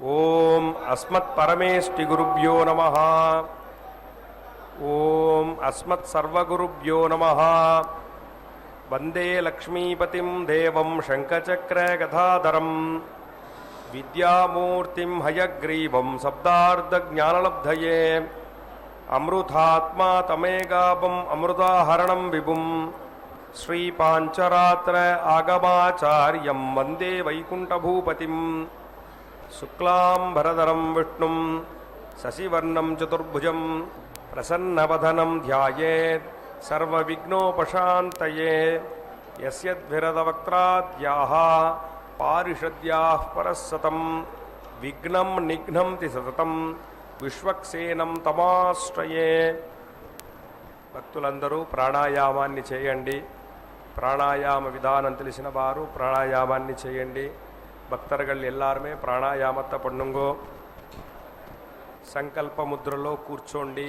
ఓం అస్మత్పరమేష్టిగురుభ్యో నమః. ఓం అస్మత్సర్వగురుభ్యో నమః. వందే లక్ష్మీపతిం దేవం శంఖచక్రగదాధరం విద్యామూర్తిం హయగ్రీవం శబ్దార్థజ్ఞానలబ్ధయే అమృతాత్మా తమేగాపం అమృతాహరణం విభుం శ్రీపాంచరాత్ర ఆగమాచార్యం వందే వైకుంఠభూపతిం. శుక్లాంబరధరం విష్ణుం శశివర్ణం చతుర్భుజం ప్రసన్నవదనం ధ్యాయేత్ సర్వవిఘ్నోపశాంతయే. యస్యద్విరదవక్త్రాద్యాః పారిషద్యాః పరస్సతం విఘ్నం నిఘ్నంతి సతతం విశ్వక్సేనం తమాశ్రయే. భక్తులందరూ ప్రాణాయామాన్ని చేయండి. ప్రాణాయామ విధానం తెలిసిన వారు ప్రాణాయామాన్ని చేయండి. భక్తர்கள் எல்லாருமே ప్రాణాయామத்தை பண்ணுங்கோ. సంకల్ప ముద్రలో కూర్చోండి.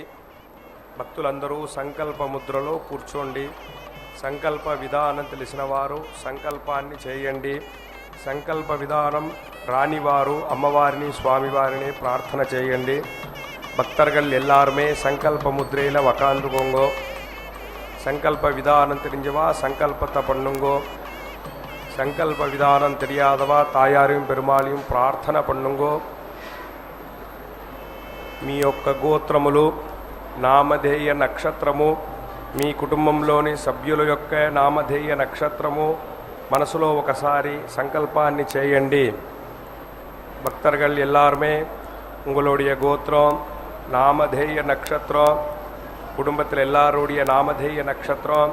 భక్తులందరూ సంకల్ప ముద్రలో కూర్చోండి. సంకల్ప విధానం తెలిసిన వారు సంకల్పాన్ని చేయండి. సంకల్ప విధానం రానివారు అమ్మవారిని స్వామివారిని ప్రార్థన చేయండి. భక్తர்கள் எல்லாருமே సంకల్ప ముద్రైயில் உக்காந்துக்கோங்கோ. సంకల్ప విధానం தெரிஞ்சவா సంకల్పத்தை பண்ணுங்கோ. సంకల్ప విధానం తెలియదవా తాయారైயும் పెరుమాళైயும் ప్రార్థన பண்ணுங்கో. మీ యొక్క గోత్రములు నామధేయ నక్షత్రము మీ కుటుంబంలోని సభ్యుల యొక్క నామధేయ నక్షత్రము మనసులో ఒకసారి సంకల్పాన్ని చేయండి. భక్తர்கள் எல்லாருமே உங்களுடைய கோத்திரம் நாமதேய நட்சத்திரம் குடும்பத்தில் எல்லாருடைய நாமதேய நட்சத்திரம்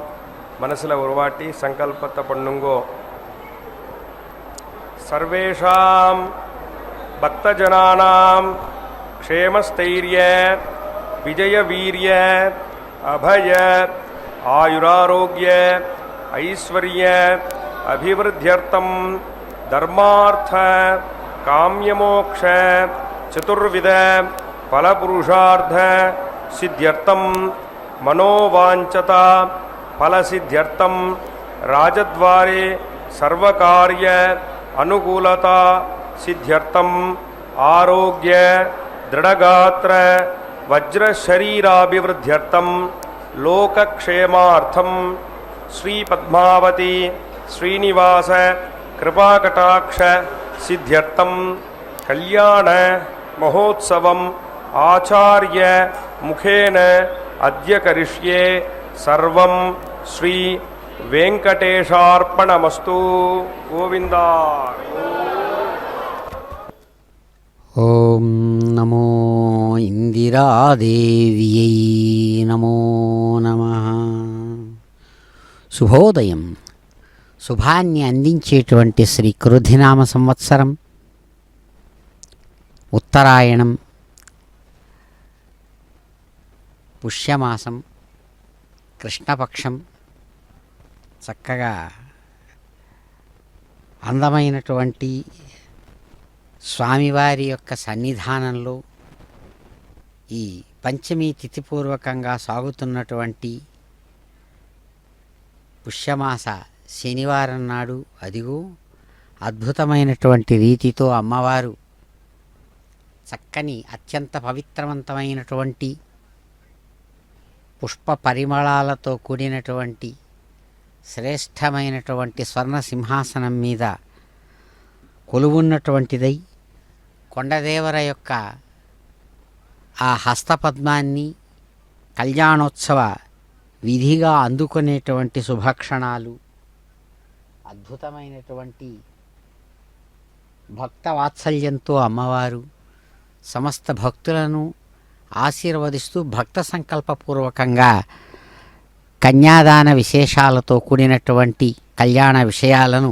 மனசில் ஒரு வாட்டி சங்கல்பத்தை பண்ணுங்கோ. சர்வேஷாம் பக்தஜனானாம் க்ஷேமஸ்தைர்ய விஜயவீர்ய அபய ஆயுராரோக்கிய ஐஸ்வர்ய அபிவிருத்தியர்த்தம் தர்மார்த்த காம்யமோக்ஷ చతుర్విధ ఫలపురుషార్థ సిద్ధ్యర్థం మనోవాంఛత ఫలసిద్ధ్యర్థం రాజద్వారే సర్వకార్య అనుకూలత సిద్ధ్యర్థం ఆరోగ్య దృఢగాత్ర వజ్రశరీరాభివృద్ధ్యర్థం లోకక్షేమార్థం శ్రీ పద్మావతి శ్రీనివాస కృపాకటాక్ష సిద్ధ్యర్థం కళ్యాణ మహోత్సవం ఆచార్య ముఖేన అద్య కరిష్యే. సర్వం శ్రీ వెంకటేశార్పణమస్తు. గోవిందా. ఓం నమో ఇందిరాదేవ్యై నమో నమః. శుభోదయం. శుభాన్ని అందించేటువంటి శ్రీ క్రుధినామ సంవత్సరం ఉత్తరాయణం పుష్యమాసం కృష్ణపక్షం చక్కగా అందమైనటువంటి స్వామివారి యొక్క సన్నిధానంలో ఈ పంచమీ తిథిపూర్వకంగా సాగుతున్నటువంటి పుష్యమాస శనివారం నాడు అదిగో అద్భుతమైనటువంటి రీతితో అమ్మవారు చక్కని అత్యంత పవిత్రవంతమైనటువంటి పుష్ప పరిమళాలతో కూడినటువంటి శ్రేష్టమైనటువంటి స్వర్ణ సింహాసనం మీద కొలువున్నటువంటిదై కొండదేవర యొక్క ఆ హస్తపద్మాన్ని కళ్యాణోత్సవ విధిగా అందుకునేటువంటి శుభక్షణాలు, అద్భుతమైనటువంటి భక్త వాత్సల్యంతో అమ్మవారు సమస్త భక్తులను ఆశీర్వదిస్తూ భక్త సంకల్పపూర్వకంగా కన్యాదాన విశేషాలతో కూడినటువంటి కళ్యాణ విషయాలను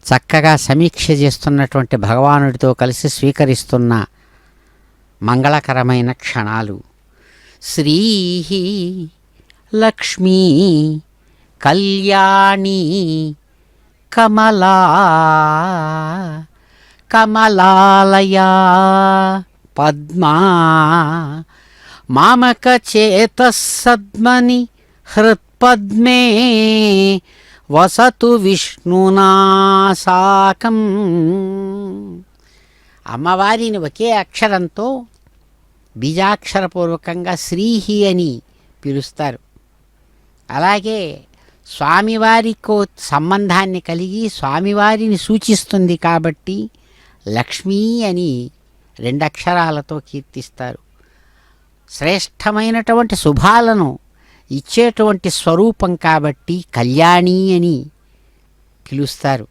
చక్కగా సమీక్ష చేస్తున్నటువంటి భగవానుడితో కలిసి స్వీకరిస్తున్న మంగళకరమైన క్షణాలు. శ్రీ లక్ష్మీ కళ్యాణి కమలా కమలాలయా పద్మా మామక చేతసద్మని హృత్పద్మే వసతు విష్ణునా సాకం. అమ్మవారిని ఒకే అక్షరంతో బీజాక్షరపూర్వకంగా శ్రీహి అని పిలుస్తారు. అలాగే స్వామివారికో సంబంధాన్ని కలిగి స్వామివారిని సూచిస్తుంది కాబట్టి లక్ష్మీ అని 2 అక్షరాలతో కీర్తిస్తారు. శ్రేష్టమైనటువంటి శుభాలను ఇచ్చేటువంటి స్వరూపం కాబట్టి కళ్యాణి అని పిలుస్తారు.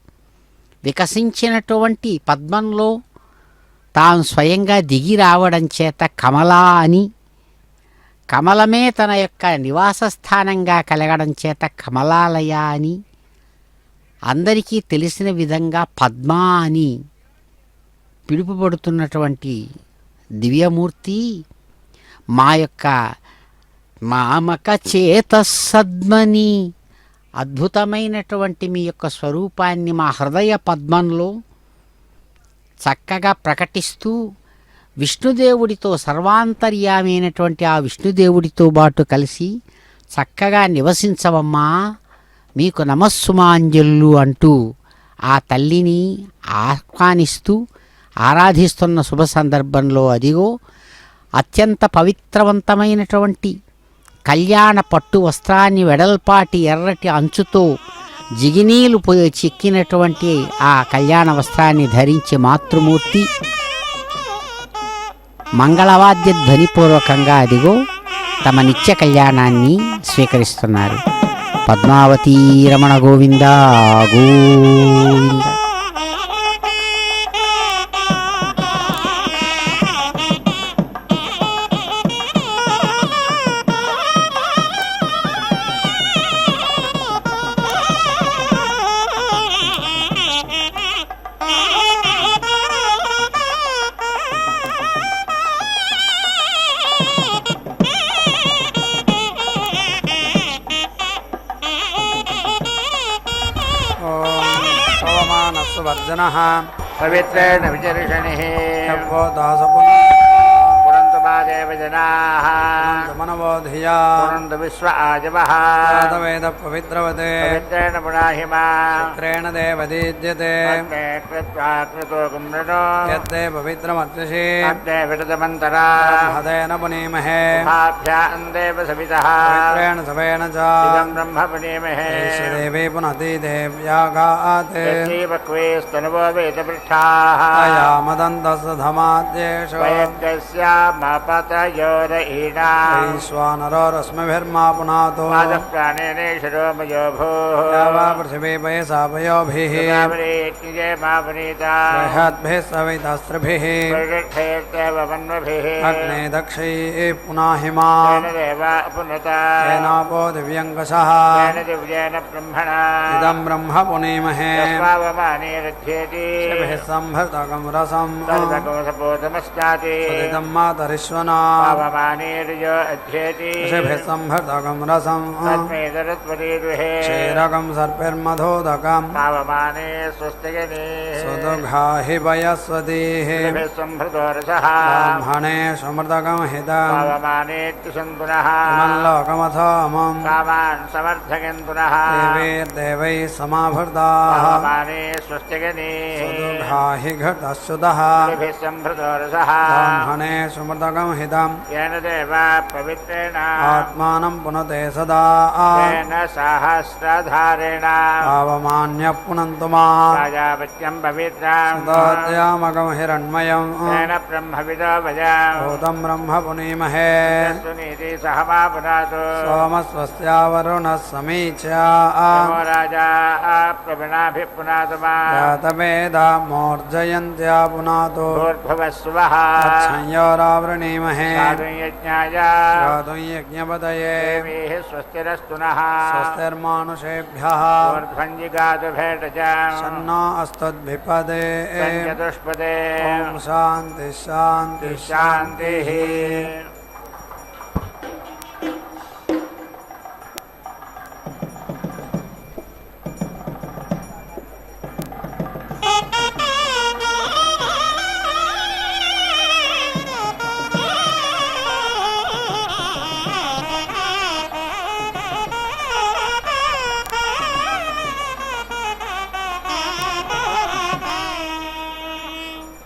వికసించినటువంటి పద్మంలో తాను స్వయంగా దిగి రావడం చేత కమలా అని, కమలమే తన యొక్క నివాస స్థానంగా కలగడం చేత కమలాలయ అని, అందరికీ తెలిసిన విధంగా పద్మా అని పిలుపుబడుతున్నటువంటి దివ్యమూర్తి మా యొక్క మామక చేత సద్మని అద్భుతమైనటువంటి మీ యొక్క స్వరూపాన్ని మా హృదయ పద్మంలో చక్కగా ప్రకటిస్తూ విష్ణుదేవుడితో సర్వాంతర్యామైనటువంటి ఆ విష్ణుదేవుడితో పాటు కలిసి చక్కగా నివసించవమ్మా, మీకు నమస్సుమాంజల్లు అంటూ ఆ తల్లిని ఆహ్వానిస్తూ ఆరాధిస్తున్న శుభ సందర్భంలో అదిగో అత్యంత పవిత్రవంతమైనటువంటి కళ్యాణ పట్టు వస్త్రాన్ని వెడల్పాటి ఎర్రటి అంచుతో జిగినీలు చిక్కినటువంటి ఆ కళ్యాణ వస్త్రాన్ని ధరించి మాతృమూర్తి మంగళవాద్య ధ్వనిపూర్వకంగా అదిగో తమ నిత్య కళ్యాణాన్ని స్వీకరిస్తున్నారు. పద్మావతీ రమణ గోవింద గోవింద. వర్జనః పవిత్రేణ విచర్షణిః యవ్వో దాసపుణ్య పురంతు మాదేవ జనాః మనవో ధియా పురంతు విశ్వ ఆజవః వేద పవిత్రవతే పవిత్రేణ పునాహిమా పుత్రేణ దేవదీద్యతే అగ్నే కృత్వా కృతో కుమ్రనో యద్దే పవిత్రమర్చసి అగ్నే విడతమంతరా హదేన పునీమహే భాభ్యాం దేవ సవితః పవిత్రేణ సవేన చ ఇదం బ్రహ్మ పునీమహే దేవీ పునతి దేవ్యాగాతే శ్రీవక్వేస్తనువో వేదపృష్ఠాః అయామదంతసధమాద్యేషు వయస్యమాపతయోరఈణా వైశ్వానరో రశ్మిభిర్మా పునాతో పాదప్రాణేనేషరో మయో భూః యావా పృథివీ పయసా పయోభిః సుగావరీత్యజే మా పునీతా బృహద్భిः సవితస్త్రిభిः పరిరక్షేత్తేవ మన్వభిः అగ్నే దక్షైः పునాహిమా తేన దేవా పునతా తేనాపో దివ్యంకషः తేన దివ్యేన బ్రహ్మణా ఇదం బ్రహ్మ పునీమహే తస్మావమానేరధ్యేతి శిభిः సంభృతకం రసం తల్పకోసపోతమస్నాతి సుదితం మాతరిష్వనా పావమానేర్యో అధ్యేతి శిభిः సంభృతకం రసం తస్మేతరత్వరీరుహే క్షీరకం సర్పిర్మధోదకం పావమానే స్వస్తిగని సుదుఘాహి వయస్వతీః సంభృతో రసః బ్రాహ్మణే సుమృతకం హితం పావమానేత్యుషంతునః ఇమల్లోకమథామం కామాన్ సమర్థయన్ పునః దేవైర్దేవైः సమాభృతాः పావమానే స్వస్తిగని సుదుఘాహి ఘటశ్రుతః సంభృతో రసః బ్రాహ్మణే సుమృతకం హితం येन देवा पवित्रेण ఆత్మానం పునతే సదా येन सहस्रधारेण పావమాన్యః పునంతు మా राजापत्यं पवित्रं సదాద్యామకం హిరణ్మయం येन ब्रह्मविदो वजा భూతం బ్రహ్మ పునీమహే सुनीति सह मा पुनातु సోమస్వస్యావరుణः సమీచ్యా नमो राजा प्रवीणाभिः पुनातु मा జాతవేదా మూర్జయంత్యా పునాతో भूर्भुवस्वः సంయోరావృణీమహే साधु यज्ञाय గాతుం యజ్ఞపతయే देवीः स्वस्तिरस्तु नः స్వస్తిర్మానుషేభ్యः ऊर्ध्वञ्जिगातु भेटज సన్నో అస్తుద్భిపదే चतुष्पदे ఓం శాంతి శాంతి शान्तिः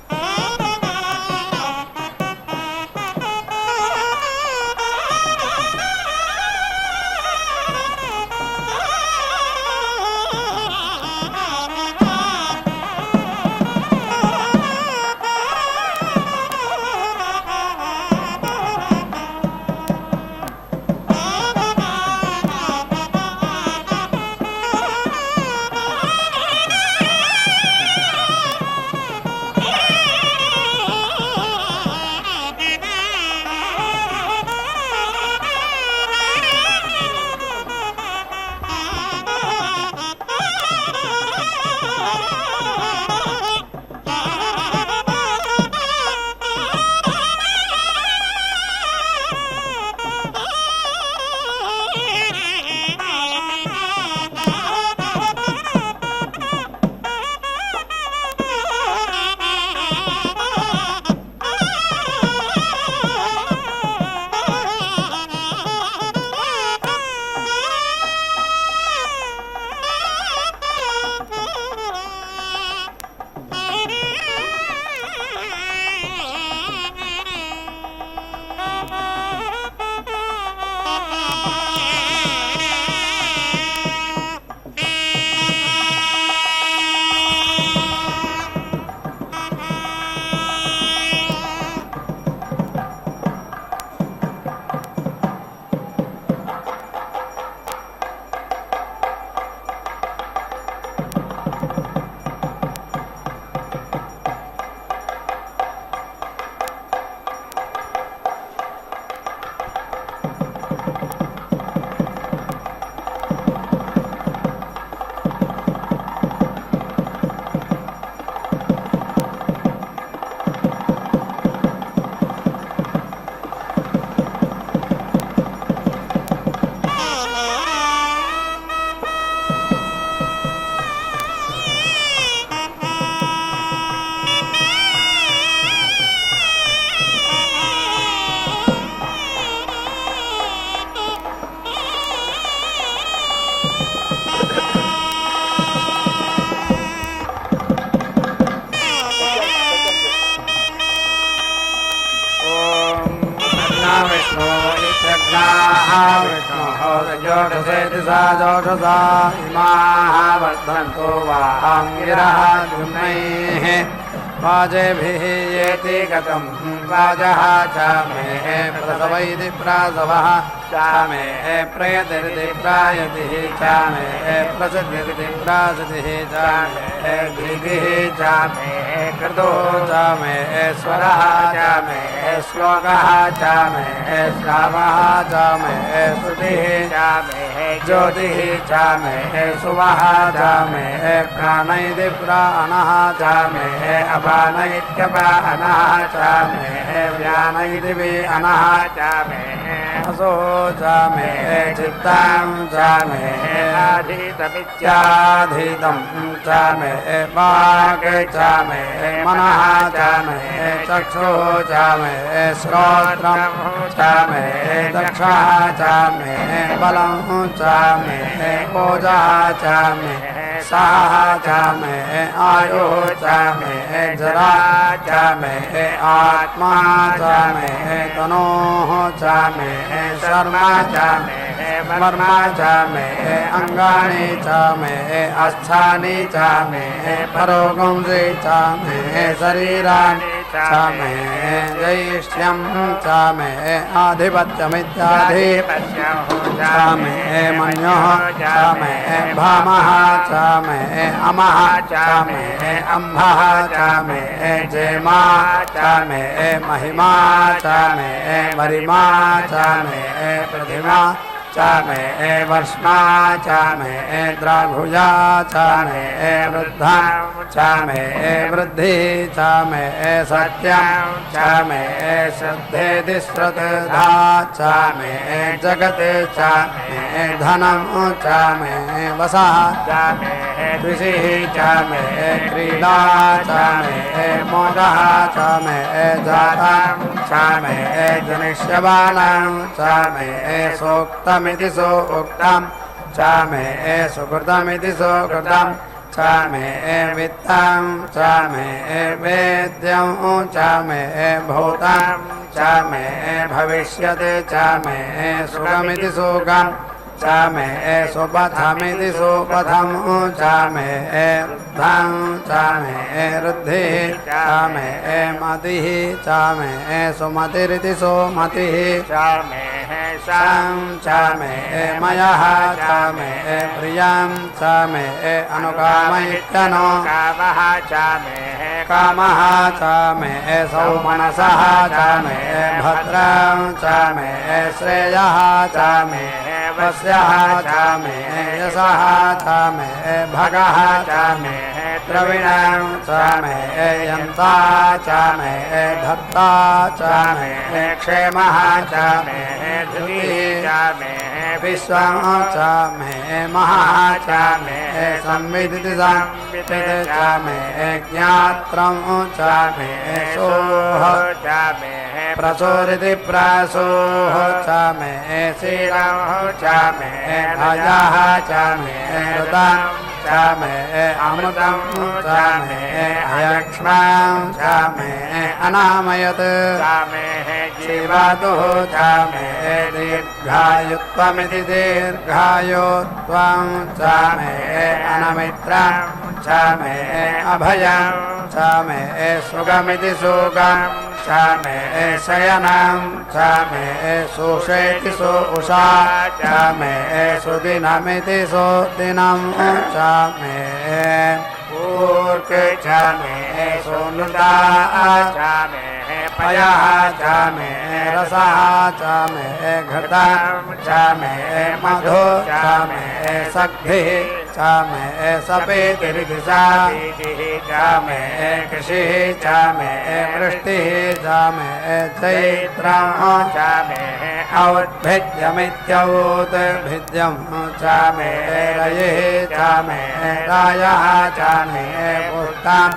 Thank you. विष्णो इत्यग्नाः विष्णोः जोषसेति सा जोषसा इमाः वर्धन्तो वाङ्गिरः द्युम्नैः वाजेभिः येति गतं वाजः च मे प्रसवैति प्रासवः च मे प्रयतिरिति प्रायतिः च मे प्रसिद्धिरिति प्रासिद्धिः च मे धीतिः च मे कृतो च मे स्वरः च मे श्लोकः च मे श्रावः च मे श्रुतिः च मे ज्योतिः च मे सुवः च मे प्राणैति प्राणः च मे अपान इत्यपानः च मे व्यान इति व्यानः च मे असो च मे चित्तं च मे आधीतमित्याधीतं च मे वाक् च मे मनः च मे चक्षुः च मे श्रोत्रं च मे दक्षः च मे बलं च मे ओजः च मे साः च मे आयुः च मे जरा च मे आत्मा च मे तनोः च मे शर्मा च मे मर्म च मे अङ्गानि च मे अस्थानि च मे परोगंसि च मे शरीराणि च मे जैष्ठ्यं च मे आधिपत्यमित्याधिपत्यं च मे मन्योः च मे भामः च मे अमः च मे अम्भः च मे जेमा च मे महिमा च मे वरिमा च मे प्रतिमा च मे वर्ष्मा च मे द्राघुजा च मे वृद्धा च मे वृद्धि च मे सत्यं च मे श्रद्धेति श्रद्धा च मे जगत् च मे धनं च मे वसः च मे ऋषिः च मे क्रीडा च मे मोदः च मे जातं च मे जनिष्यमानं च मे सोक्तमिति सोक्तं च मे सुकृतमिति सुकृतं च मे वित्तं च मे वेद्यं च मे भूतं च मे भविष्यति च मे सुखमिति सुखं च मे सुपथमिति सुपथं च मे धं च मे रुद्धिः च मे मतिः च मे सुमतिरिति सुमतिः च मे शं च मे मयः च मे प्रियं च मे अनुकामैत्यनुकामः च मे कामः च मे सौमनसः च मे भद्रं च मे श्रेयः च मे वस्यः च मे यशः च मे भगः च मे द्रविणं च मे यन्ता च मे धत्ता च मे क्षेमः च मे धृतिः च मे विश्वं च मे महः च मे संविदिति संविदिति च मे ज्ञात्रं च मे सोः च मे प्रसोरिति प्रसोः च मे शीलं च मे भजः च मे ऋतं च मे अमृतं च मे अयक्ष्मं च मे अनामयत् च मे जीवतुः च मे दीर्घायुत्वमिति दीर्घायुत्वं च मे अनमित्रं च मे अभयं च मे सुगमिति सुगं च मे शयनं च मे सुषेति सुषा च मे सुदिनमिति सुदिनं च मे ऊर्क च मे सुनुता च मे पयः च मे रसः च मे घृतं च मे मधु च मे सग्धिः च मे सपेतिरिति सापीतिः च मे कृषिः च मे वृष्टिः च मे चैत्रं च मे औद्भिद्यमित्यौद्भिद्यं च मे रयिः च मे रायः च मे पुष्टं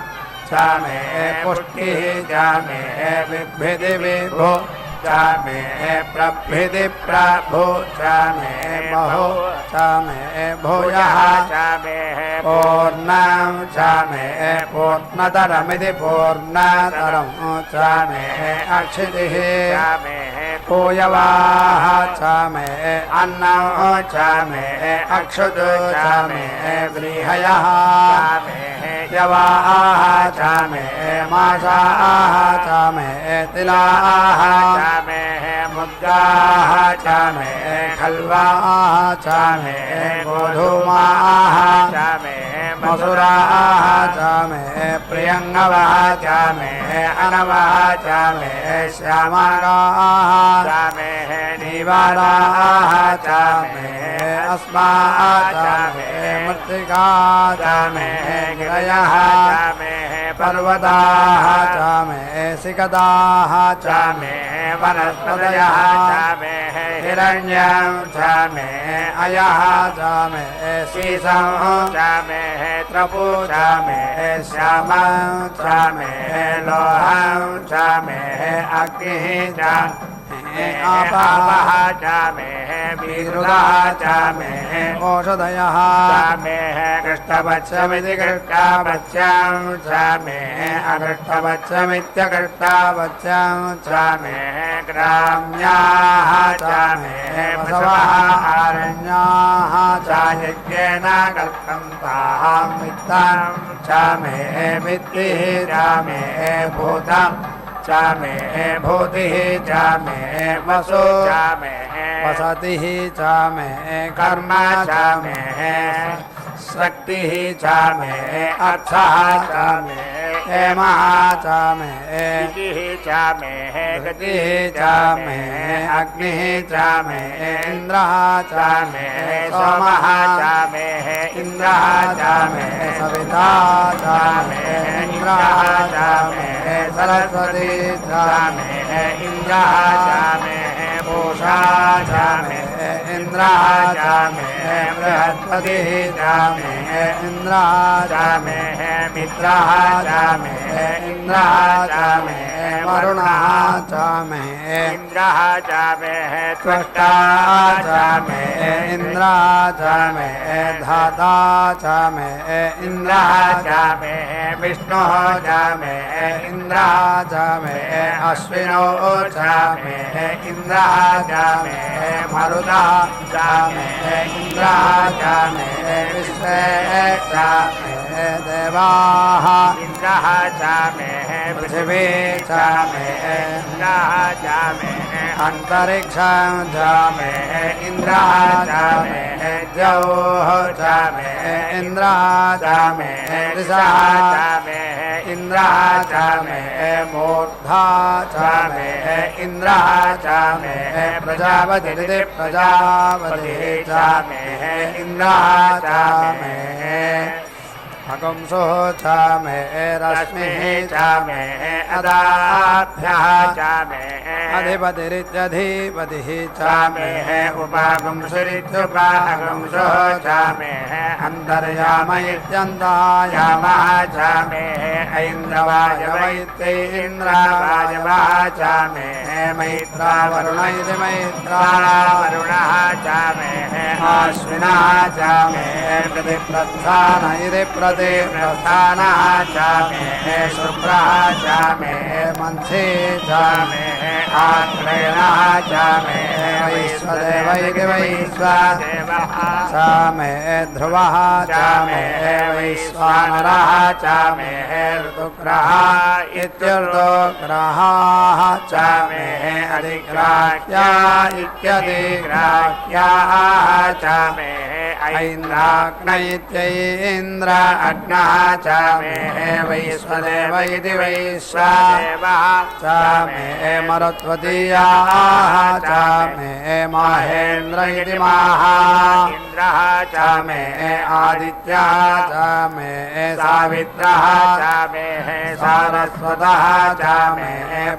च मे पुष्टिः च मे बिभ्भिति विभो च मे प्रभृति प्रभु च मे बहु च मे भूयः च मे पूर्णं च मे पूर्णतरमिति पूर्णतरं च मे अक्षितिः च मे पूयवाः च मे अन्नं च मे अक्षुत् च मे व्रीहयः यवाः च मे मासाः च मे तिलाः च मे मुद्गाः च मे खल्वाः च मे गोधूमाः च मे मसुराः च मे प्रियङ्गवः च मे अनवः च मे श्यामगाः च मे निवाराः च मे अस्माः च मे मृत्तिका च मे गिरयः च मे पर्वताः च मे सिकताः च मे वनस्पतयः च मे हिरण्यं च मे अयः च मे सीसं च मे त्रपु च मे श्यामं च मे लोहं च मे अग्निः च आपः च मे विरुदः च मे ओषधयः च मे कृष्णपक्षमिति कृष्णपक्षं च मे अकृष्णपक्षमित्यकृष्णपक्षं च मे ग्राम्याः च मे वसवः अरण्याः च यज्ञेन कल्पन्ताः वित्तं च मे वित्तिः च मे भूतं च मे भूतिः च मे वसु च मे वसतिः च मे कर्म च मे शक्तिः च मे अर्थः च मे हेमः च मे च मे गतिः च मे अग्निः च मे इन्द्रः च मे सोमः च मे इन्द्रः च मे सविता च मे इन्द्रः च मे सरस्वती च मे इन्द्रः च मे पूषा च मे इन्द्रः च मे बृहस्पतिः च मे इन्द्रः च मे मित्रः च मे इन्द्रः च मे वरुणः च मे इन्द्रः च मे त्वष्टा च मे इन्द्रः च मे धाता च मे इन्द्रः च मे विष्णुः च मे इन्द्रः च मे अश्विनो च मे इन्द्रः च मे मरुतः च मे इन्द्रः च मे विश्वे च मे देवाः इन्द्रः च मे पृथिवी च मे इन्द्रः च मे अन्तरिक्षं च मे इन्द्रः च मे द्यौः च मे इन्द्रः च मे दिशः च मे इन्द्रः च मे मूर्धा च मे इन्द्रः च मे प्रजापतिरिति प्रजापतिः च मे इन्द्रः च मे अगुंसो च मे रश्मिः च मे अदाभ्यः च मे अधिपतिरित्यधिपतिः च मे उपगुंसुरित्युपगुंसो च मे अन्तर्याम इत्यन्तर्यामः च मे ऐन्द्रवायव इत्यैन्द्रवायवः च मे मैत्रावरुण इति मैत्रावरुणः च मे अश्विनः च मे प्रतिप्रस्थान इति प्रतिप्रस्थानः च मे शुभ्रः च मे मन्थी च मे आत्रेयः च मे वैश्वदेव इति वैश्वदेवः च मे ध्रुवः च मे वैश्वानरः च मे ऋतुग्रहः इत्यर्धोग्रहाः च मे अधिग्राह्या इत्यधिग्राह्याः च मे ऐन्द्राग्न इत्यैन्द्र अग्नः च मे वैश्वदेव इति वैश्वदेवः च मे मरुत्वतीयाः च मे माहेन्द्र इति माहा इन्द्रः च मे आदित्यः च मे सावित्रः च मे सारस्वतः च मे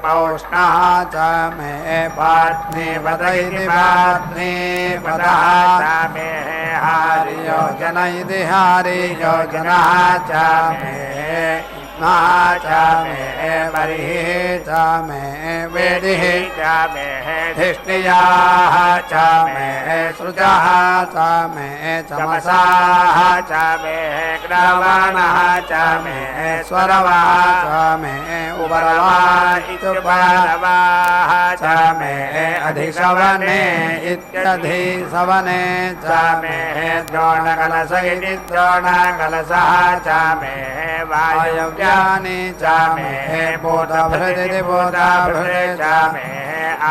पौष्णः च मे पार्थिवद इति पार्थिवदः च मे हरियोजन इति हरियोजनः च मे च मे बर्हिः च मे वेदिः च मे धिष्णियाः च मे सृजः च मे चमसाः च मे ग्रावाणः च मे स्वरवः च मे उपरवा उपरवाः च मे अधिशवने इत्यधिशवने च मे द्रोणकलश इति द्रोणकलशः च मे वायव्यानि च मे बोधभृदिति बोधभृदे च मे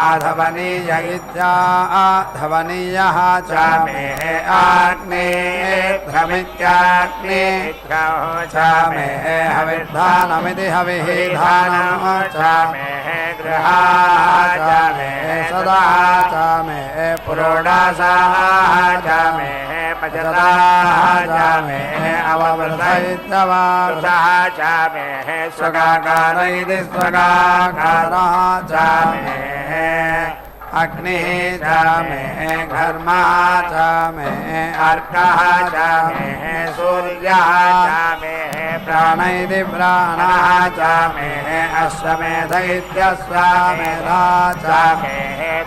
आधवनीय इत्याधवनीयः च मे आग्नेयमित्याग्ने च मे हविर्धानमिति हविः धानम् च मे गृहाः च मे सदा च मे पुरोडासाः च मे पचताः च मे अववृधयित्ववृथः च मे स्वगाकार इति स्वगाकारः च मे अग्निः च मे घर्मः च मे अर्कः च मे सूर्यः च मे प्राण इति प्राणः च मे अश्वमेध इत्यश्वमेधः च मे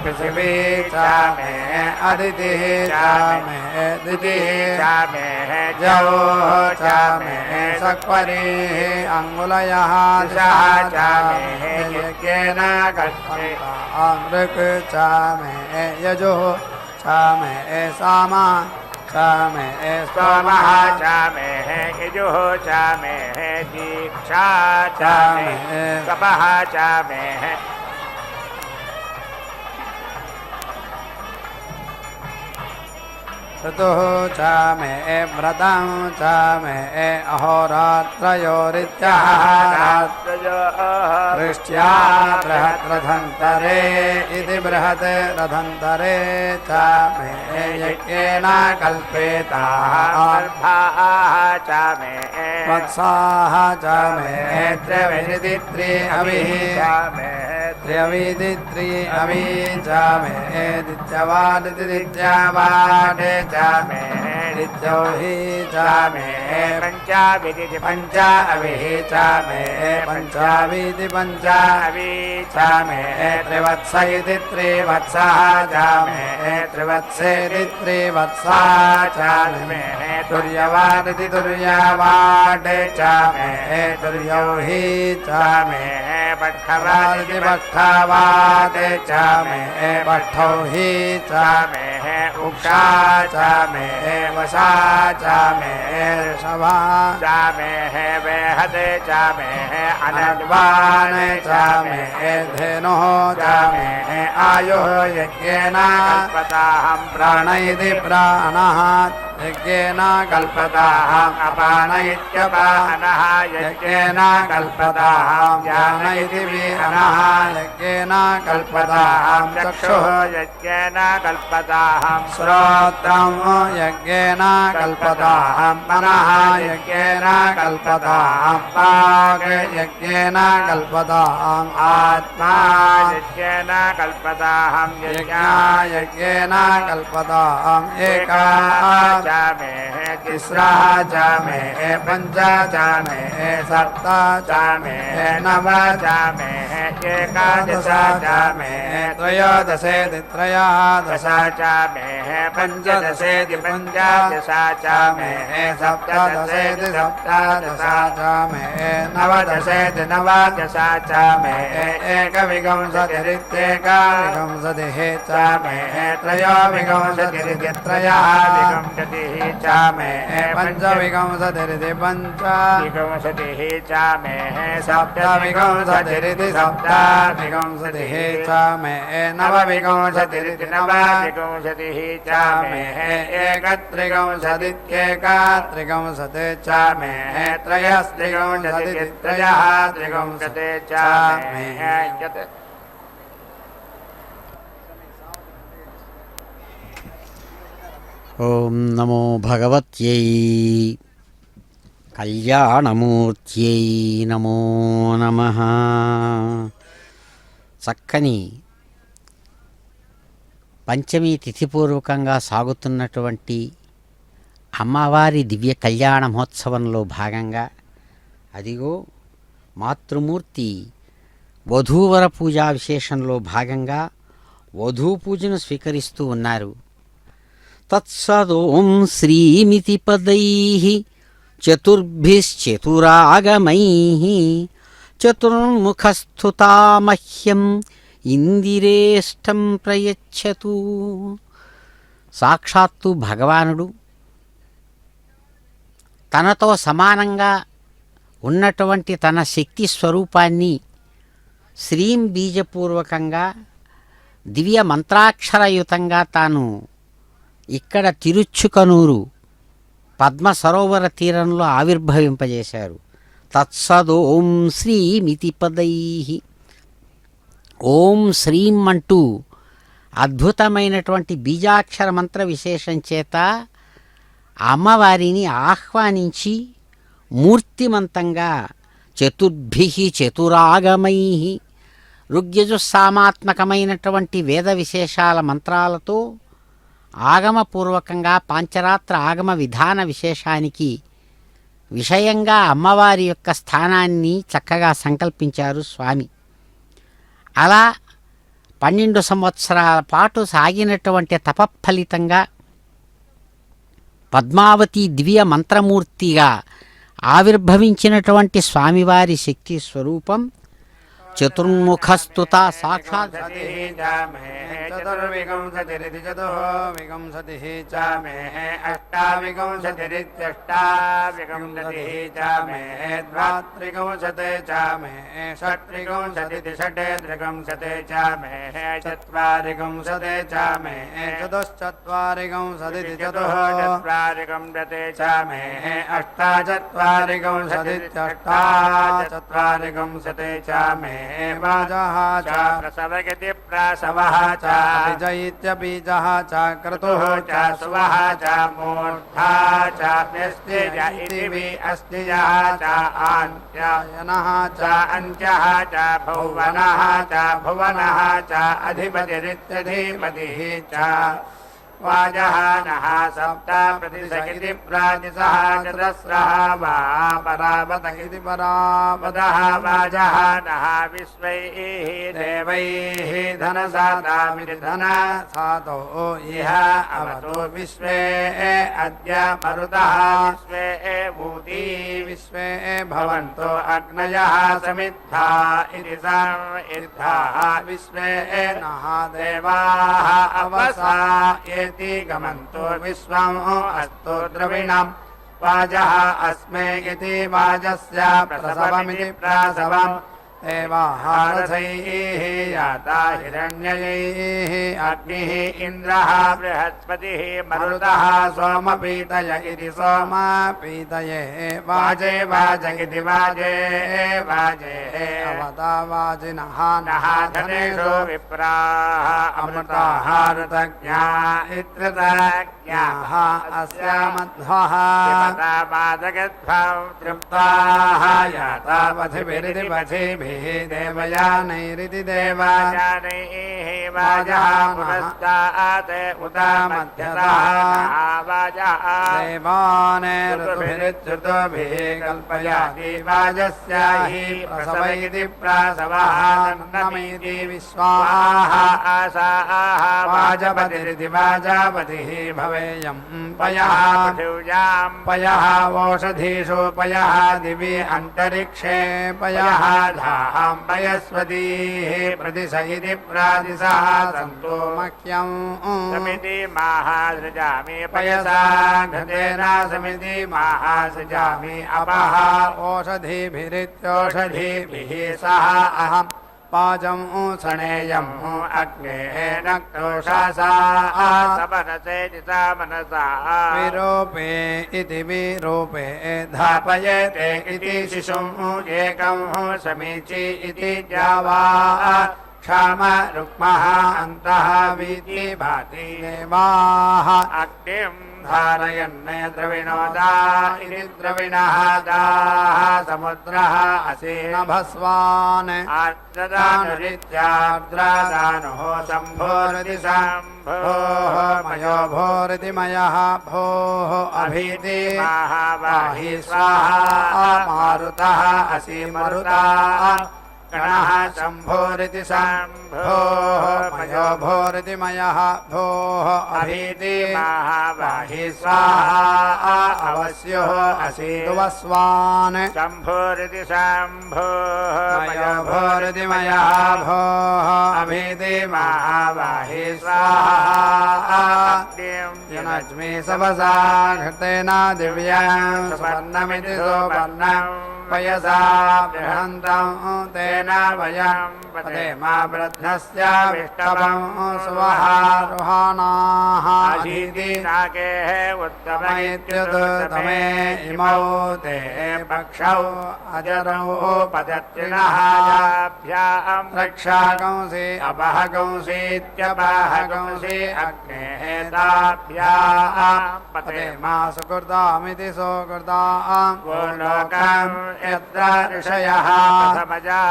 पृथिवी च मे अदितिः च मे दितिः च मे जौः च मे सक्वरीः अङ्गुलयः च मे यज्ञेन कल्पयिता ऋक् च मे यजुः च मे सामा च मे सोमः च मे यजुः च मे दीक्षा च मे तपः च मे ऋतुः च मे व्रतं च मे अहोरात्रयोरित्यः वृष्ट्या बृहद्रथन्तरे इति बृहत् रथन्तरे च मे यज्ञेन कल्पेताः च मे वत्साः च मे त्र्यविदित्रि अविः च मे त्र्यविदित्रि अवि च मे दित्यवादिति दित्यवादे च मे दित्यौहि च मे पञ्चाविधि पञ्च अविः च मे पञ्चावीति पञ्च अवि च मे त्रिवत्स इति त्रिवत्सः च मे त्रिवत्सेति त्रिवत्सा च मे तुर्यवादिति तुर्यवाड् च मे तुर्यौहि च मे पट्ठवादिति पट्ठवाद् च मे पट्ठौहि च मे उक्षा च मे वशा च मे ऋषभा च मे वेहद च मे अनद्वान् च मे धेनुः च मे आयुः यज्ञेन कल्पताहं प्राण इति प्राणः यज्ञेन कल्पताहम् अपान इत्यपानः यज्ञेन कल्पताहं ज्ञान इति विअनः यज्ञेन कल्पताहं चक्षुः यज्ञेन कल्पताहं श्रोत्रं यज्ञेन कल्पताहं मनः यज्ञेन कल्पताहं वाक् यज्ञेन कल्पताहम् आत्मा यज्ञेन कल्पताहं यज्ञेन कल्पताहम् एका च मे तिस्रा च मे पञ्च च मे सप्त च मे नव च मे एकादश च मे त्रयोदशेति त्रयोदश च मे पञ्चदशेति पञ्चदश च मे सप्तदशेति सप्तदश च मे नवदशेति नवदश च मे एकविंशतिरित्येकविंशतिः च मे त्रयोविंशतिरिति त्रयः विंशतिः च मे पञ्चविंशतिरिति पञ्चविंशतिः च मे सप्तविंशतिरिति सप्तविंशतिः च मे नवविंशतिरिति नवविंशतिः च मे एकत्रिंशदित्येकत्रिंशत् च मे त्रयस्त्रिंशदिति त्रयः त्रिंशत् च मे ఓం నమో భగవత్యై కళ్యాణమూర్త్యై నమో నమః. చక్కని పంచమి తిథిపూర్వకంగా సాగుతున్నటువంటి అమ్మవారి దివ్య కళ్యాణ మహోత్సవంలో భాగంగా అదిగో మాతృమూర్తి వధూవర పూజా విశేషంలో భాగంగా వధూ పూజను స్వీకరిస్తూ ఉన్నారు. తత్సదోం శ్రీమితి పదైః చతుర్భిశ్చతురాగమైః చతుర్ముఖస్థుతా మహ్యం ఇందిరేష్టం ప్రయచ్చతు. సాక్షాత్తు భగవానుడు తనతో సమానంగా ఉన్నటువంటి తన శక్తి స్వరూపాన్ని శ్రీం బీజపూర్వకంగా దివ్య మంత్రాక్షరయుతంగా తాను ఇక్కడ తిరుచ్చుకనూరు పద్మ సరోవర తీరంలో ఆవిర్భవింపజేశారు. తత్సదోం శ్రీమితి పదైః. ఓం శ్రీం అంటూ అద్భుతమైనటువంటి బీజాక్షర మంత్ర విశేషం చేత అమ్మవారిని ఆహ్వానించి మూర్తిమంతంగా చతుర్భిః చతురాగమైః ఋగ్యజుస్సామాత్మకమైనటువంటి వేద విశేషాల మంత్రాలతో ఆగమపూర్వకంగా పాంచరాత్ర ఆగమ విధాన విశేషానికి విషయంగా అమ్మవారి యొక్క స్థానాన్ని చక్కగా సంకల్పించారు స్వామి. అలా 12 సంవత్సరాల పాటు సాగినటువంటి తపఫలితంగా పద్మావతి దివ్య మంత్రమూర్తిగా ఆవిర్భవించినటువంటి స్వామివారి శక్తి స్వరూపం చతుర్ముఖస్తుత సాక్షాత్ చతుర్వింశతిరితి చతుర్వింశతిః చ మే అష్టావింశతిరిత్యష్టావింశతిః చ మే ద్వాత్రివింశతే చ మే షట్వింశతిరితి షట్త్రివింశతే చ మే చత్వారివింశతే చ మే చతుశ్చత్వారివింశతిరితి చతుశ్చత్వారివింశతే చ మే అష్టాచత్వారివింశతిత్యష్టాచత్వారివింశతే చ మే వాజః చ ప్రసవగతి ప్రసవః చ बीज बीजः च क्रतुः च सुवः च मूर्धा च व्यस्तिज इति वि अस्तिजः च आन्त्ययनः च अन्त्यः च भुवनः च भुवनः च अधिपतिरित्यधिपतिः च वाजः नः सप्त प्रतिशगिति प्रातिसः चतस्रः वा परावत इति परावतः वाजः नः विश्वैः देवैः धनसातामिति धनसातो इह अवतो विश्वे अद्य मरुतः विश्वे भूति विश्वे भवन्तो अग्नयः समिद्धा इति समिद्धाः विश्वे नः देवाः अवसा गमन्तो विश्वम् अस्तु द्रविणम् वाजः अस्मे इति वाजस्य प्रसवमिति प्रसवम् देवाः रथैः याता हिरण्यैः अग्निः इन्द्रः बृहस्पतिः मरुतः सोमपीतय इति सोमपीतये वाजे वाज इति वाजे वाजे अवता वाजिनः नः धनेषु विप्राः अमृताः ऋतज्ञा इत्यतज्ञाः अस्य मध्वः तृप्ताः याता पथिभिरिति पथिभिः देवयानैरिति देवयानैः वाजः पुरस्तात् उत मध्यतः वाजः देवानैर्ऋतुभिरित्युतुभिः कल्पयाति वाजस्य हि प्रसव इति प्रसवः नन्दमिति विश्वाः आशाः वाजपतिरिति वाजपतिः भवेयं पयः पृथिव्यां पयः ओषधीषु पयः दिवि अन्तरिक्षे पयः पयस्वतीः प्रतिश इति प्रातिशः सन्तो मह्यं समिति महासृजामि पयसा घृतेन समिति महासृजामि अपः ओषधीभिरित्योषधीभिः सह अहं पाजं सनेयं अग्नेः नक्तोषासा समनसेति समनसा विरूपे इति विरूपे धापयेते इति शिशुं एकं समीचि इति जावा क्षाम रुक्मः अन्तः वीति भाति देवाः अग्निं धारयन्ने द्रविणोदा इति द्रविणः दाः समुद्रः असीनभस्वान् आर्द्रदानुरित्यार्द्रादानुः शम्भोरिति शम्भोः मयो भोरिति मयः भोः अभीति माहि स्वाहा मारुतः असि मरुता गणः शम्भोरिति शम्भोः मयो भोरिति मयः भोः अभीति माहि स्वाहा अवस्योः असि तुवस्वान् शम्भोरिति शम्भोः मयो भोरिति मयः भोः अभीति माहि स्वाहा यनज्मि सवसा घृतेन दिव्यां सुवर्णमिति सुवर्णं पयसा बृहन्तं तेन वयं पदेमा वृद्धस्य विष्टवं सुवहारुहाणाः अधीति नाकेः उत्तमैत्युत्तमे इमौ ते पक्षौ अजरौ पदत्रिणः याभ्यां रक्षाकंसि अपहकंसीत्यपहकंसि अग्नेः ताभ्यां पदेमा सुकृतामिति सुकृतां गोलोकं यत्र ऋषयः प्रथमजा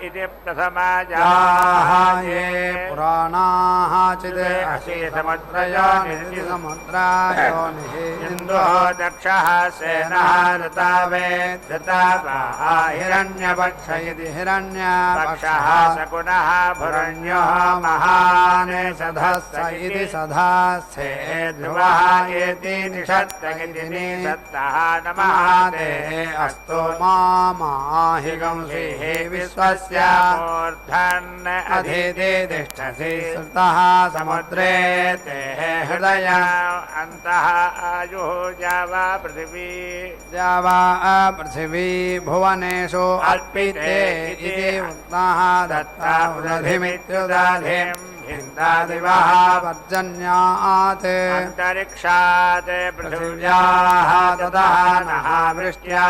इति प्रथमजाः ये पुराणाः चित् असि समुद्रयो निधि समुद्रायोनिः इन्दुः दक्षः सेनः ऋतावेद्धतावाः हिरण्यपक्ष इति हिरण्यपक्षः शकुनः भुरण्यः महान् सधस्स इति सधास्थे ध्रुवः इति निषत्त इति निषत्तः नमः ते अस्तु माहिगंसि हे विश्वस्य मूर्धन् अधीति तिष्ठसि श्रुतः समुद्रे ते हृदय अन्तः आयुः जावा पृथिवी भुवनेषु अल्पिते इति उक्तः दत्ता उदधिमित्युदधिम् इन्द्रादिवः पर्जन्यात् अन्तरिक्षात् पृथिव्याः ततः नः वृष्ट्या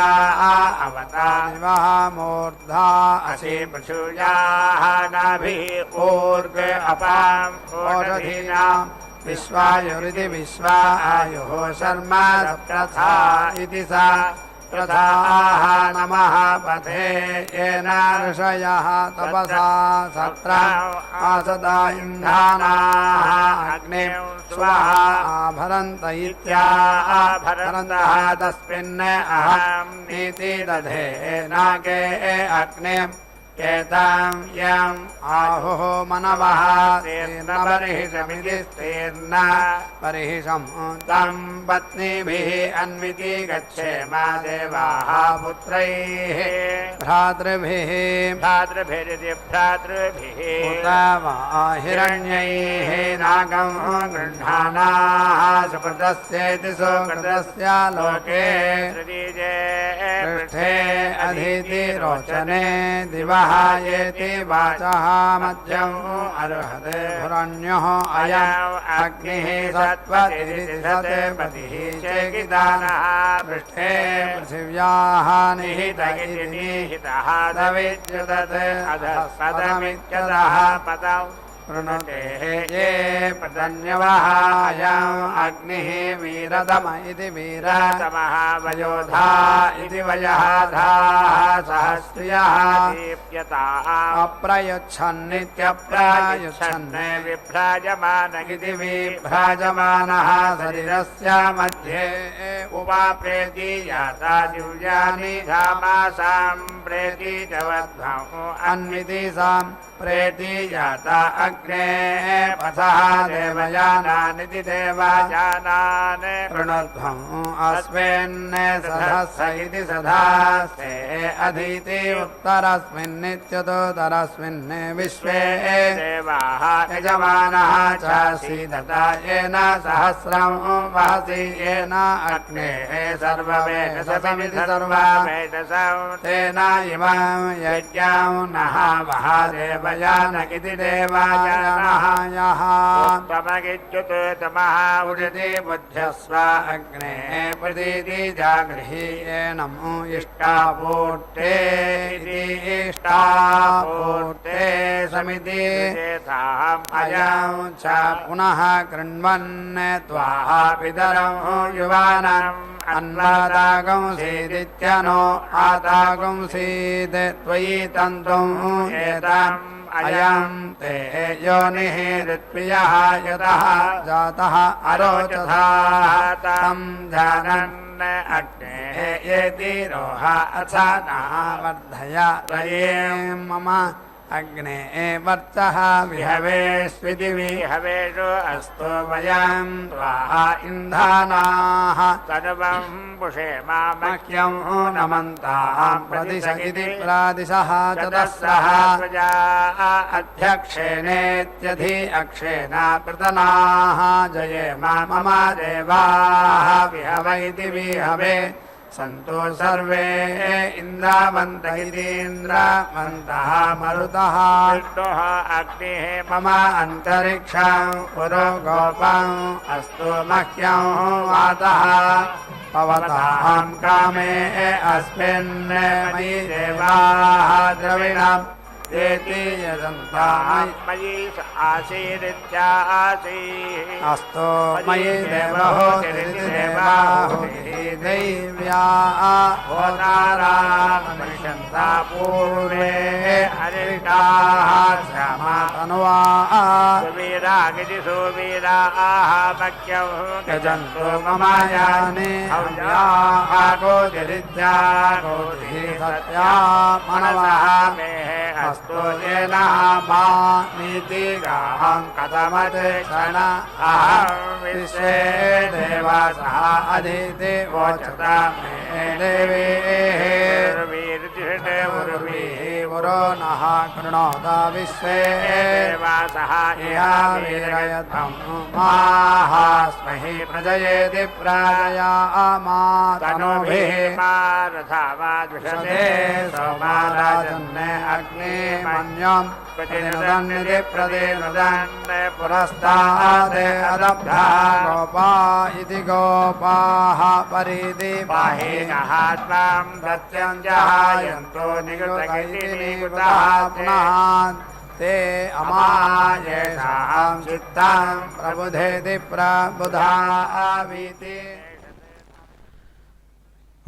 अवता दिवः मूर्धा असि पृथिव्याः नाभिः ऊर्ग अपां ओषधीनां विश्वायुरिति विश्वा आयुः शर्म प्रथा इति सा प्रथाः नमः पथे येन ऋषयः तपसा सत्रा आसदा इन्धानाः अग्निं स्वः आभरन्त इत्याभरन्तः तस्मिन् अहं नीति दधे नाके अग्निं एतां यम् आहुः मनवः तीर्णबर्हिषमिति स्तीर्ण बर्हिषं तं पत्नीभिः अन्विति गच्छेम देवाः पुत्रैः भ्रातृभिरिति भ्रातृभिः उत वा हिरण्यैः नागं गृह्णानाः सुकृतस्येति सुकृतस्य लोके पृष्ठे अधीति रोचने दिवः येति वाचः मध्यम् अर्हते भुरण्योः अयम् अग्निः सत्त्वतिरितिशते पतिः चेकिदानः पृष्ठे पृथिव्याः निहित इति निहितः तविद्युदते अधः पदमित्यधः पदौ वृणुते ये पदन्यवः अयम् अग्निः वीरतम इति वीरतमः वयोधा इति वयः धाः सहस्रियः दीप्यताः अप्रयुच्छन्नित्यप्रयुच्छन् विभ्राजमान इति विभ्राजमानः शरीरस्य मध्ये उपाप्रेति याता दिव्यानि धामासां प्रेति जवद्भौ अन्विति सां प्रेति याता अग्ने पथः देवयानानिति देवयानान् प्रणोद्भं अस्मिन् सधस्स इति सधास्ते अधीति उत्तरस्मिन्नित्युतरस्मिन् विश्वे देवाः यजमानः चासि दता येन सहस्रं वहसि येन अग्नेः सर्ववेदसमिति सर्ववेदसं तेन इमं यज्ञं नः वह देवयान इति देवायानः यः उत्तमगित्युत्तमः उदिति बुध्यस्व अग्नेः प्रतीति जागृहीयेनम् इष्टापूर्ते इति इष्टापूर्ते समिति विजेताम् अयं च पुनः कृण्वन् त्वा पितरं युवानम् अन्वादागंसीदित्यनो आदागंसीत् त्वयि तन्तुं एतम् अयं ते योनिः ऋत्वियः यतः जातः अरोचथा तं जानन् अग्नेः येति रोह अथना वर्धय रयें मम अग्ने वर्चः विहवेस्विति विहवेषु अस्तु वयं त्वा इन्धानाः सर्वं पुषेमामह्यं मह्यं नमन्तां प्रदिश इति प्रादिशः चतस्रः प्रजा अध्यक्षेणेत्यधि अक्षेण प्रतनाः जयेम मम देवाः विहवैति विहवे सन्तु सर्वे इन्द्रावन्त इतीन्द्रावन्तः मरुतः विष्णुः अग्निः मम अन्तरिक्षं पुरो गोपम् अस्तु मह्यं वातः पवतां कामे अस्मिन् मयि देवाः द्रविणम् एति यजन्तामि मयि आसीरित्यासीः अस्तु मयि देवहोतिर्देवाहुतिः दैव्या होतारामनिषन्ता पूर्वे अरिष्टाः श्यामातनुवा सुवीरागिति सुवीराः मह्यं यजन्तु मम याने गोतिरित्यागोतिः सत्या मनवः अस्तु येन मा नीतिगाहं कथमते क्षण अहं विश्वे देवासः अदिति वोचता मे देवेः उर्वीः वरो नः कृणोत विश्वे देवासः इह वीरयतं माहास्महि प्रजयेति प्राजया मातनुभिः रथावाद्विषते सोमाराजन्ने अग्ने मन्यं प्रतिनुदन्निति प्रतिनुदन् पुरस्तादे अदब्धा गोपा इति गोपाः परिधि बाहिनः त्वां प्रत्यं जहायन्तो निगुतगिति निगुतः पुनः ते अमायेषां चित्तं प्रबुधेति प्रबुधावीति।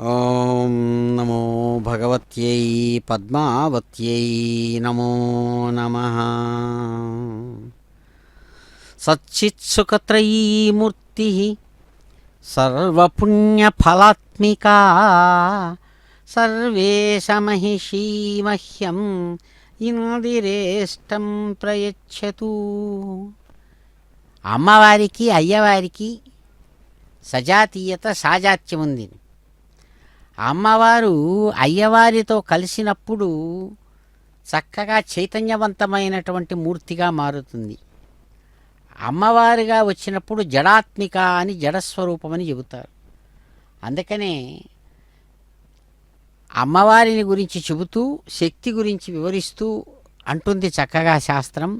ఓం నమో భగవత్యై పద్మావత్యై నమో నమః. సచ్చిత్సుఖత్రయీమూర్తి సర్వపుణ్యఫలాత్మికా సర్వేశమహిషీ మహ్యం ఇందిరేష్టం ప్రయచ్చతు. అమ్మవారికి అయ్యవారికి సజాతీయత సాజాత్యం ఉంది. అమ్మవారు అయ్యవారితో కలిసినప్పుడు చక్కగా చైతన్యవంతమైనటువంటి మూర్తిగా మారుతుంది. అమ్మవారిగా వచ్చినప్పుడు జడాత్మిక అని జడస్వరూపమని చెబుతారు. అందుకనే అమ్మవారిని గురించి చెబుతూ శక్తి గురించి వివరిస్తూ అంటుంది చక్కగా శాస్త్రం.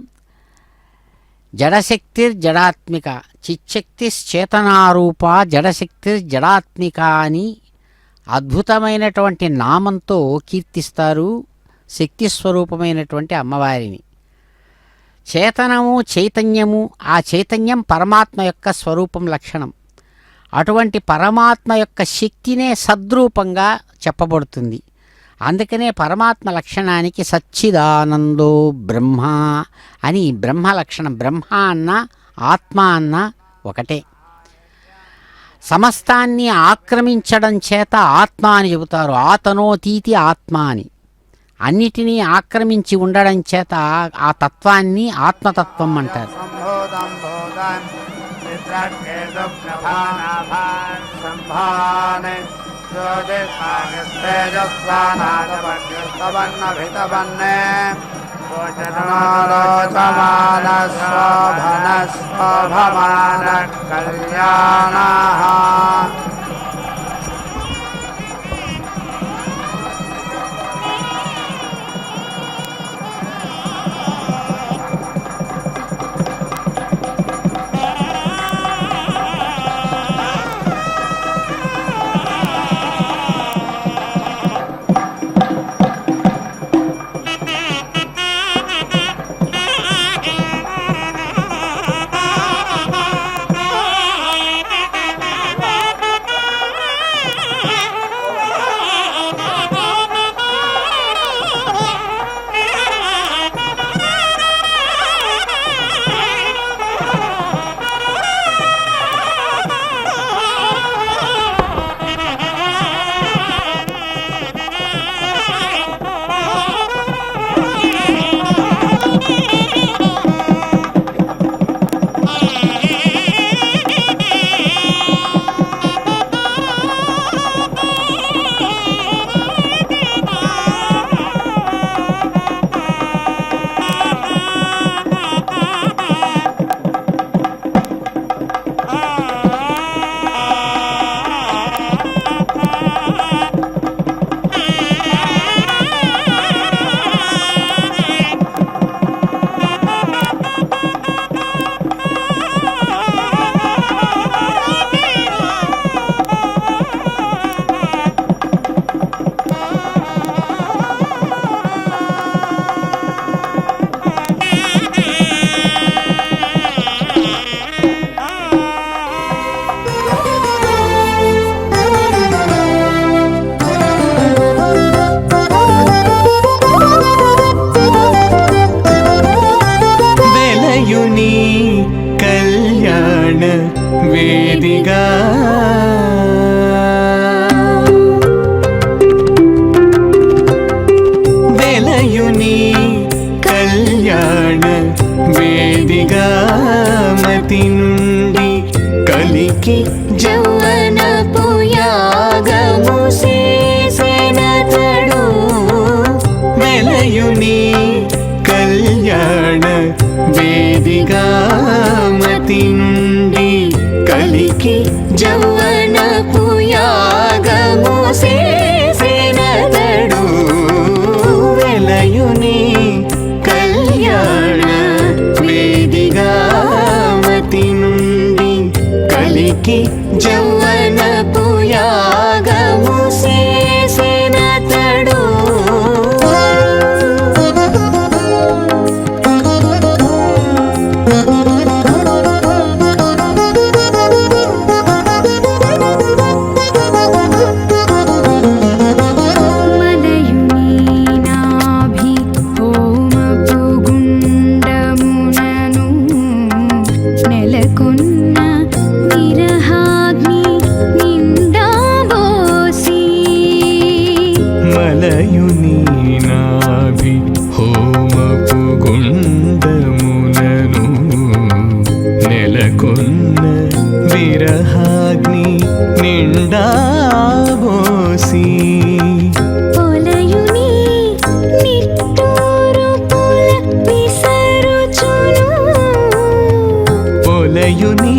జడశక్తిర్జడాత్మిక చిచ్చక్తిశ్చేతనారూప జడశక్తిర్జడాత్మిక అని అద్భుతమైనటువంటి నామంతో కీర్తిస్తారు శక్తి స్వరూపమైనటువంటి అమ్మవారిని. చేతనము చైతన్యము, ఆ చైతన్యం పరమాత్మ యొక్క స్వరూపం లక్షణం. అటువంటి పరమాత్మ యొక్క శక్తినే సద్రూపంగా చెప్పబడుతుంది. అందుకనే పరమాత్మ లక్షణానికి సచ్చిదానందో బ్రహ్మ అని బ్రహ్మ లక్షణం. బ్రహ్మ అన్న ఆత్మ అన్న ఒకటే. సమస్తాన్ని ఆక్రమించడం చేత ఆత్మ అని చెబుతారు. ఆతనోతీతి ఆత్మ అని. అన్నిటినీ ఆక్రమించి ఉండడం చేత ఆ తత్వాన్ని ఆత్మతత్వం అంటారు. కళ్యాణః కళ్యాణ వేదిగామతి నుండి కలికి జౌవనపు యాగము చేసెనతడు వెలయుని కళ్యాణ వేదిగామతి నుండి కలికి జౌవనపు యాగము చేసెనతడు వెలయుని కళ్యాణ వేదిగామతి నుండి కలికి జౌవనపు యాగము చేసెనతడు మలయుని నాభి హోమపు గుండమునను నెలకొన్న విరహాగ్ని నిండాబోసి పొలయుని నిట్టూరు పుల విసరుచును పొలయుని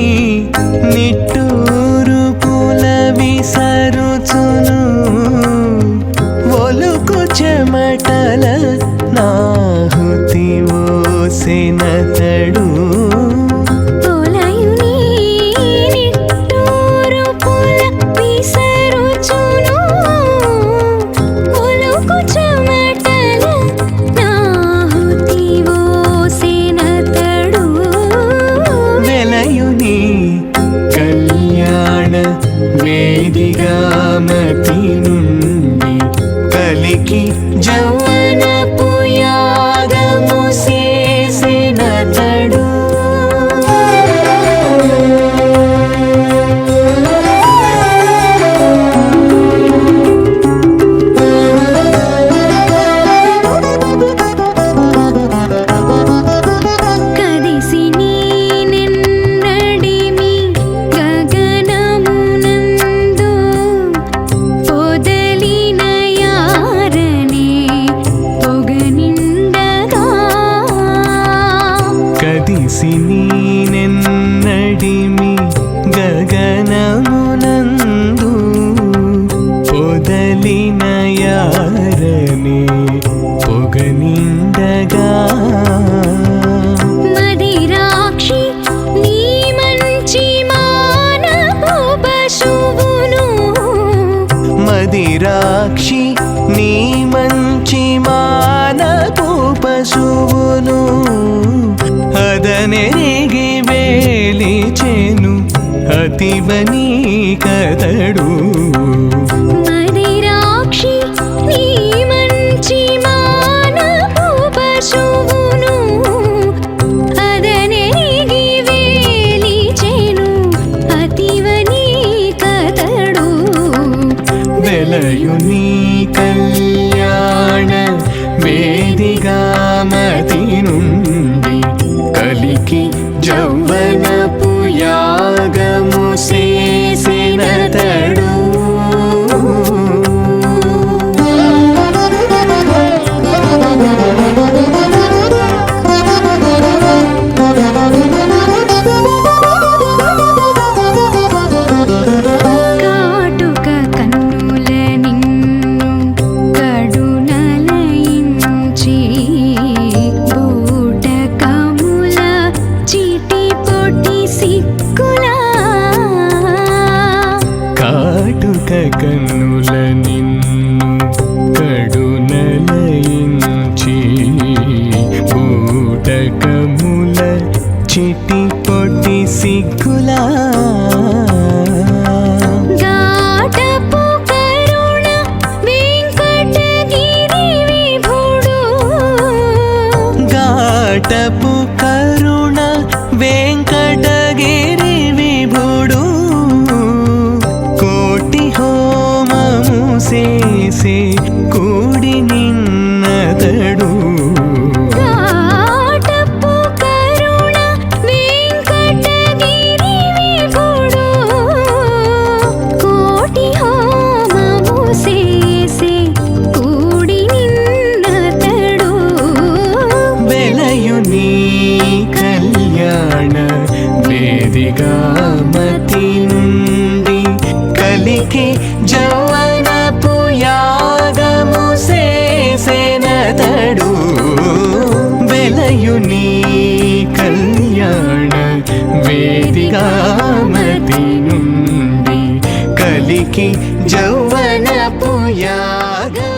నిట్టూరు పుల విసరుచును ఒలుకు చెమటల నాహుతి ఓసెనతడు పొలయుని నిట్టూరు పుల విసరుచును ఒలుకు చెమటల నాహుతి ఓసెనతడు వెలయుని కళ్యాణ వేదిగామతి నుండి కలికి జౌవనపు యాగము చేసెనతడు కదిసి నీనెన్నడిమి గగనమునందు పొదలిన యారనే పొగనిండగా కదిసి నీనెన్నడిమి గగనమునందు పొదలిన యారనే పొగనిండగా మదిరాక్షి నీ మంచి మానపు పశువును మదిరాక్షి నీ మంచి మానపు పశువును అదనెరిగి వేలిచెను అతివని కదడు మదిరాక్షి నీ మంచి మానపు పశువును అదనెరిగి వేలిచెను అతివని కదడు వెలయుని కళ్యాణ వేదిగామతి నుండి కలికి జౌవనపు యాగము చేసెనతడు కాటుక కన్నుల నిన్ను కడునలయించి బూటకముల చిటి పొటి సిక్కులా కాటుక కన్నుల నిన్ను కడునలయించి బూటకముల చిటి పొట్టి సిగ్గులా గాటపు కరుణ వెంకటగిరి విభుడు ఘాటపు కరుణ వెంకటగిరి విభుడు కోటి హోమము చేసే కూడి నిన్నతడు గాటపు వేదిగా మతి నుండి కలికి జౌవనపు యాగము చేసెనతడు వెలయుని కళ్యాణ వేదిగా మతి నుండి కలికి జౌవనపు యాగము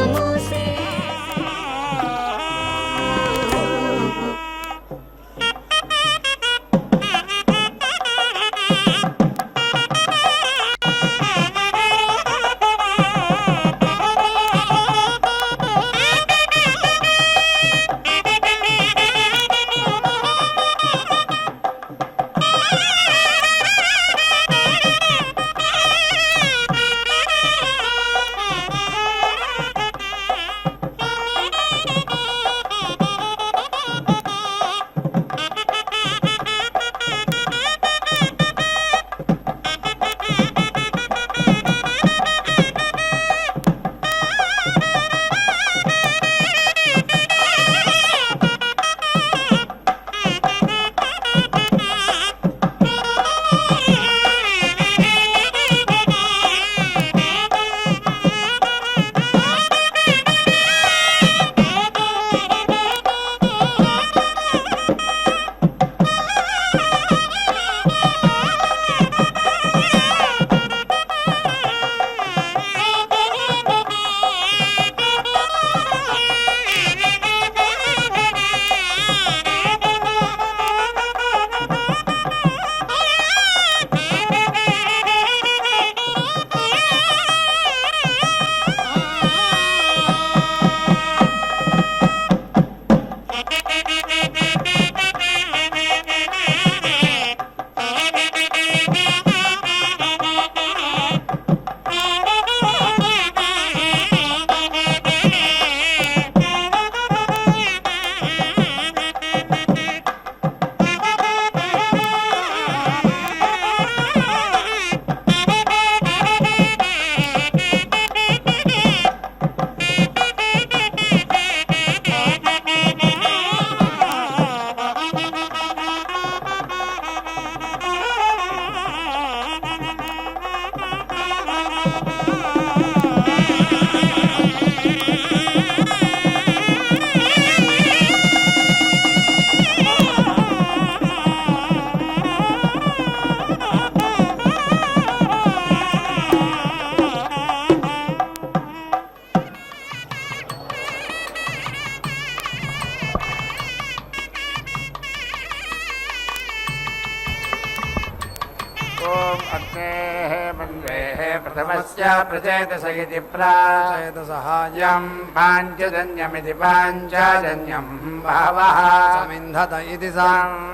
प्रथमस्य प्रचेतस इति प्राचेतसहायं पाञ्चजन्यमिति पाञ्चजन्यं बहवः समिन्धत इति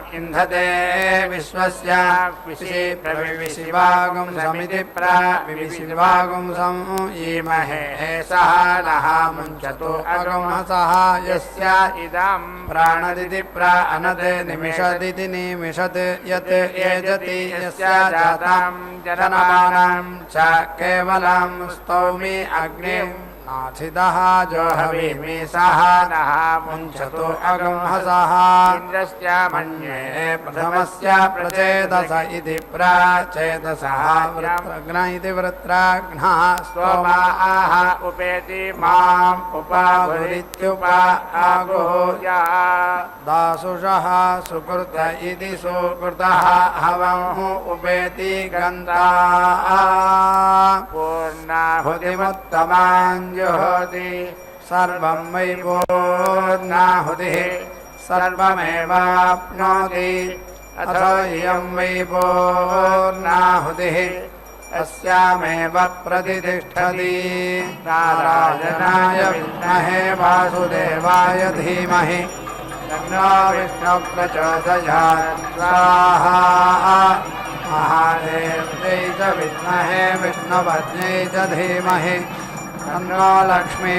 इन्धते विश्वस्य विशिवागुं समिति प्रविशिवागुं समूयीमहे सह नः मुञ्चतु अगमसः यस्य इदं प्राणदिति प्राणदे निमिषदिति निमिषत् यत् यजति यस्य जातं जनमानं च केवलं स्तौमि अग्निं नाथितः जोहवीमि सह नः मुञ्चतु अगमहसः इन्द्रस्य मन्ये प्रथमस्य प्रचेतस इति प्राचेतसः वृत्रघ्न इति वृत्रघ्नः स्तोमाः उपेति माम् उपाभुरित्युपा आगुः दासुषः सुकृत इति सुकृतः हवं उपेति गन्धाः पूर्णाहुतिमुत्तमाञ्जुहोति सर्वं वै पूर्णाहुतिः सर्वमेवाप्नोति अथो इयं वै पूर्णाहुतिः अस्यामेव प्रतिष्ठति नारायणाय विद्महे वासुदेवाय धीमहि तन्नो विष्णुः प्रचोदयात् स्वाहा महादेव्यै च विद्महे विष्णुपत्न्यै च धीमहि तन्नो लक्ष्मी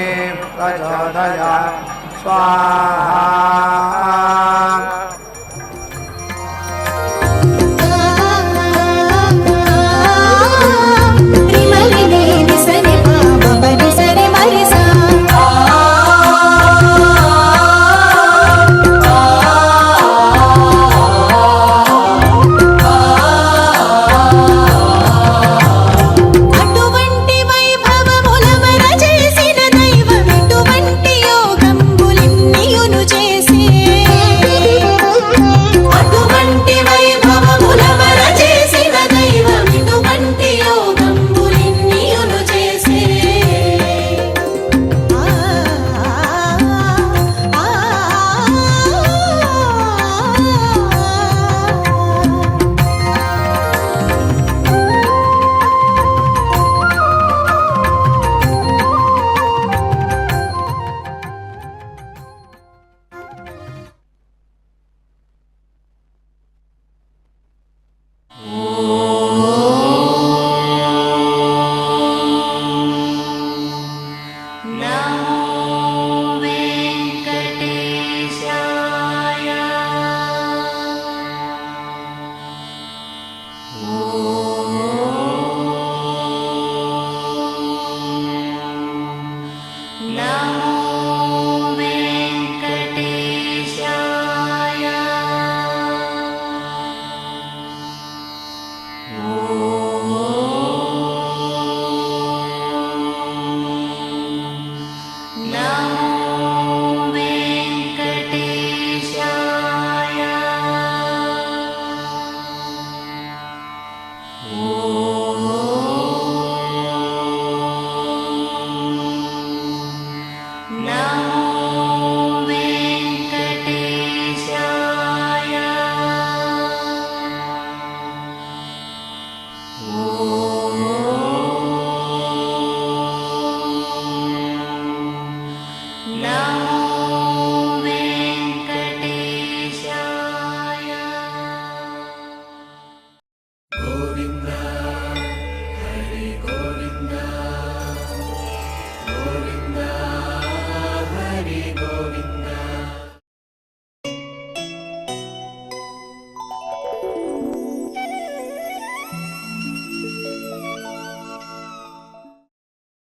प्रचोदयात् स्वाहा।